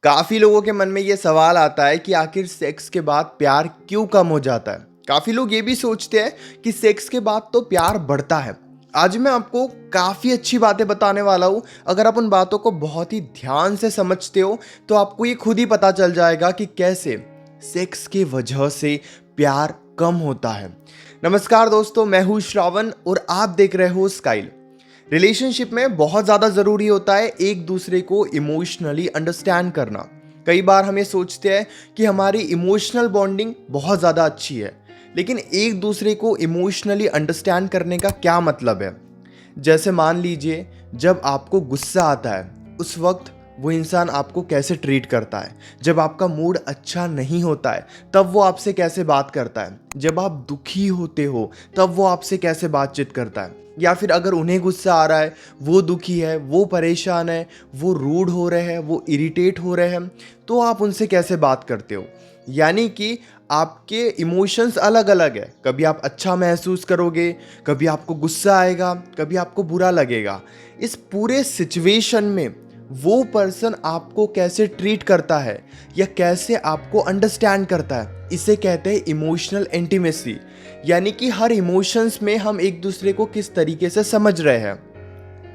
काफी लोगों के मन में ये सवाल आता है कि आखिर सेक्स के बाद प्यार क्यों कम हो जाता है। काफी लोग ये भी सोचते हैं कि सेक्स के बाद तो प्यार बढ़ता है। आज मैं आपको काफी अच्छी बातें बताने वाला हूं। अगर आप उन बातों को बहुत ही ध्यान से समझते हो तो आपको ये खुद ही पता चल जाएगा कि कैसे सेक्स की वजह से प्यार कम होता है। नमस्कार दोस्तों, मैं हूं श्रावण और आप देख रहे हो स्काइल। रिलेशनशिप में बहुत ज़्यादा ज़रूरी होता है एक दूसरे को इमोशनली अंडरस्टैंड करना। कई बार हम ये सोचते हैं कि हमारी इमोशनल बॉन्डिंग बहुत ज़्यादा अच्छी है, लेकिन एक दूसरे को इमोशनली अंडरस्टैंड करने का क्या मतलब है। जैसे मान लीजिए, जब आपको गुस्सा आता है उस वक्त वो इंसान आपको कैसे ट्रीट करता है। जब आपका मूड अच्छा नहीं होता है तब वो आपसे कैसे बात करता है। जब आप दुखी होते हो तब वो आपसे कैसे बातचीत करता है। या फिर अगर उन्हें गुस्सा आ रहा है, वो दुखी है, वो परेशान है, वो रूड हो रहे हैं, वो इरिटेट हो रहे हैं, तो आप उनसे कैसे बात करते हो। यानी कि आपके इमोशंस अलग अलग है। कभी आप अच्छा महसूस करोगे, कभी आपको गुस्सा आएगा, कभी आपको बुरा लगेगा। इस पूरे सिचुएशन में वो पर्सन आपको कैसे ट्रीट करता है या कैसे आपको अंडरस्टैंड करता है, इसे कहते हैं इमोशनल इंटीमेसी। यानी कि हर इमोशंस में हम एक दूसरे को किस तरीके से समझ रहे हैं।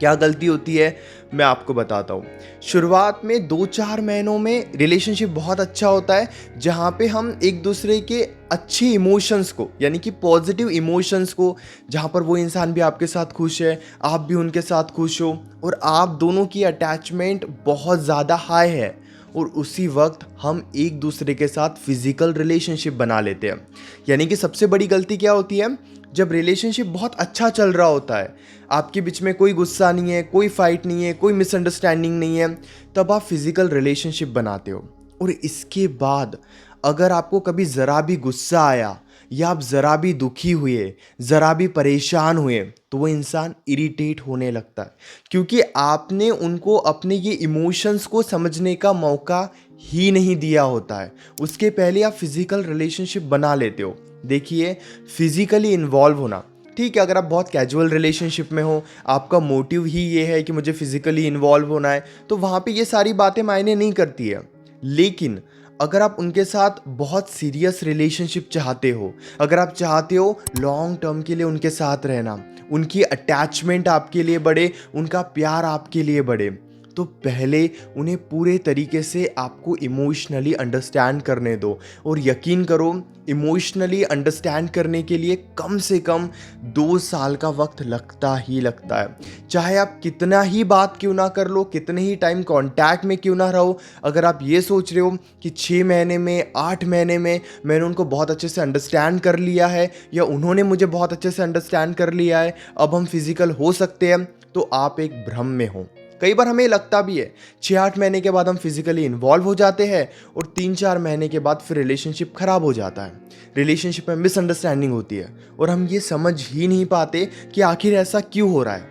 क्या गलती होती है मैं आपको बताता हूँ। शुरुआत में 2-4 महीनों में रिलेशनशिप बहुत अच्छा होता है, जहाँ पे हम एक दूसरे के अच्छे इमोशंस को, यानी कि पॉजिटिव इमोशंस को, जहाँ पर वो इंसान भी आपके साथ खुश है, आप भी उनके साथ खुश हो और आप दोनों की अटैचमेंट बहुत ज़्यादा हाई है, और उसी वक्त हम एक दूसरे के साथ फिजिकल रिलेशनशिप बना लेते हैं। यानी कि सबसे बड़ी गलती क्या होती है, जब रिलेशनशिप बहुत अच्छा चल रहा होता है, आपके बीच में कोई गुस्सा नहीं है, कोई फाइट नहीं है, कोई मिसअंडरस्टैंडिंग नहीं है, तब आप फिजिकल रिलेशनशिप बनाते हो। और इसके बाद अगर आपको कभी ज़रा भी गुस्सा आया या आप ज़रा भी दुखी हुए, ज़रा भी परेशान हुए, तो वो इंसान इरिटेट होने लगता है, क्योंकि आपने उनको अपने ये इमोशंस को समझने का मौका ही नहीं दिया होता है। उसके पहले आप फिजिकल रिलेशनशिप बना लेते हो। देखिए, फिजिकली इन्वॉल्व होना ठीक है, अगर आप बहुत कैजुअल रिलेशनशिप में हो, आपका मोटिव ही ये है कि मुझे फिजिकली इन्वॉल्व होना है, तो वहाँ पे ये सारी बातें मायने नहीं करती है। लेकिन अगर आप उनके साथ बहुत सीरियस रिलेशनशिप चाहते हो, अगर आप चाहते हो लॉन्ग टर्म के लिए उनके साथ रहना, उनकी अटैचमेंट आपके लिए बढ़े, उनका प्यार आपके लिए बढ़े, तो पहले उन्हें पूरे तरीके से आपको इमोशनली अंडरस्टैंड करने दो। और यकीन करो, इमोशनली अंडरस्टैंड करने के लिए कम से कम 2 साल का वक्त लगता ही लगता है। चाहे आप कितना ही बात क्यों ना कर लो, कितने ही टाइम कांटेक्ट में क्यों ना रहो, अगर आप ये सोच रहे हो कि 6 महीने में, 8 महीने में मैंने उनको बहुत अच्छे से अंडरस्टैंड कर लिया है या उन्होंने मुझे बहुत अच्छे से अंडरस्टैंड कर लिया है, अब हम फिजिकल हो सकते हैं, तो आप एक भ्रम में हो। कई बार हमें लगता भी है 6-8 महीने के बाद हम फिजिकली इन्वॉल्व हो जाते हैं और 3-4 महीने के बाद फिर रिलेशनशिप खराब हो जाता है। रिलेशनशिप में मिसअंडरस्टैंडिंग होती है और हम ये समझ ही नहीं पाते कि आखिर ऐसा क्यों हो रहा है।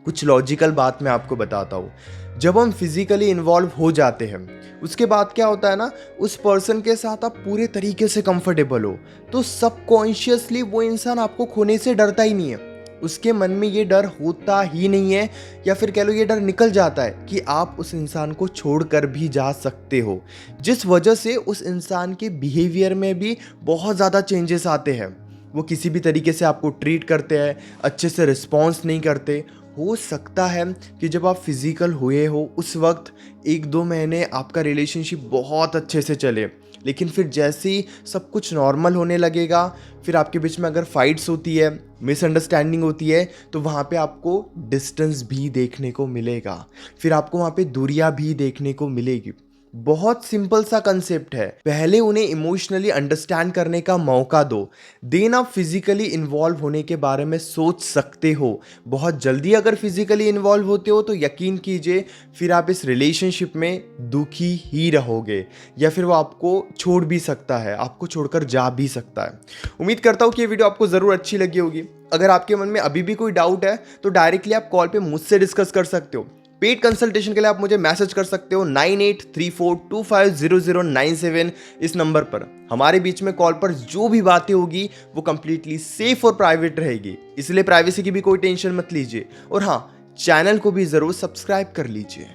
कुछ लॉजिकल बात मैं आपको बताता हूँ। जब हम फिजिकली इन्वॉल्व हो जाते हैं, उसके बाद क्या होता है ना, उस पर्सन के साथ आप पूरे तरीके से कंफर्टेबल हो, तो सबकॉन्शियसली वो इंसान आपको खोने से डरता ही नहीं है। उसके मन में ये डर होता ही नहीं है, या फिर कह लो ये डर निकल जाता है कि आप उस इंसान को छोड़कर भी जा सकते हो, जिस वजह से उस इंसान के बिहेवियर में भी बहुत ज़्यादा चेंजेस आते हैं। वो किसी भी तरीके से आपको ट्रीट करते हैं, अच्छे से रिस्पॉन्स नहीं करते। हो सकता है कि जब आप फिजिकल हुए हो उस वक्त 1-2 महीने आपका रिलेशनशिप बहुत अच्छे से चले, लेकिन फिर जैसे ही सब कुछ नॉर्मल होने लगेगा, फिर आपके बीच में अगर फाइट्स होती है, मिसअंडरस्टैंडिंग होती है, तो वहाँ पे आपको डिस्टेंस भी देखने को मिलेगा, फिर आपको वहाँ पे दूरियाँ भी देखने को मिलेगी। बहुत सिंपल सा कंसेप्ट है, पहले उन्हें इमोशनली अंडरस्टैंड करने का मौका दो, देन आप फिजिकली इन्वॉल्व होने के बारे में सोच सकते हो। बहुत जल्दी अगर फिजिकली इन्वॉल्व होते हो तो यकीन कीजिए फिर आप इस रिलेशनशिप में दुखी ही रहोगे, या फिर वो आपको छोड़ भी सकता है, आपको छोड़कर जा भी सकता है। उम्मीद करता हूँ कि ये वीडियो आपको ज़रूर अच्छी लगी होगी। अगर आपके मन में अभी भी कोई डाउट है तो डायरेक्टली आप कॉल पे मुझसे डिस्कस कर सकते हो। पेड कंसल्टेशन के लिए आप मुझे मैसेज कर सकते हो 9834250097 इस नंबर पर। हमारे बीच में कॉल पर जो भी बातें होगी वो कंप्लीटली सेफ और प्राइवेट रहेगी, इसलिए प्राइवेसी की भी कोई टेंशन मत लीजिए। और हाँ, चैनल को भी जरूर सब्सक्राइब कर लीजिए।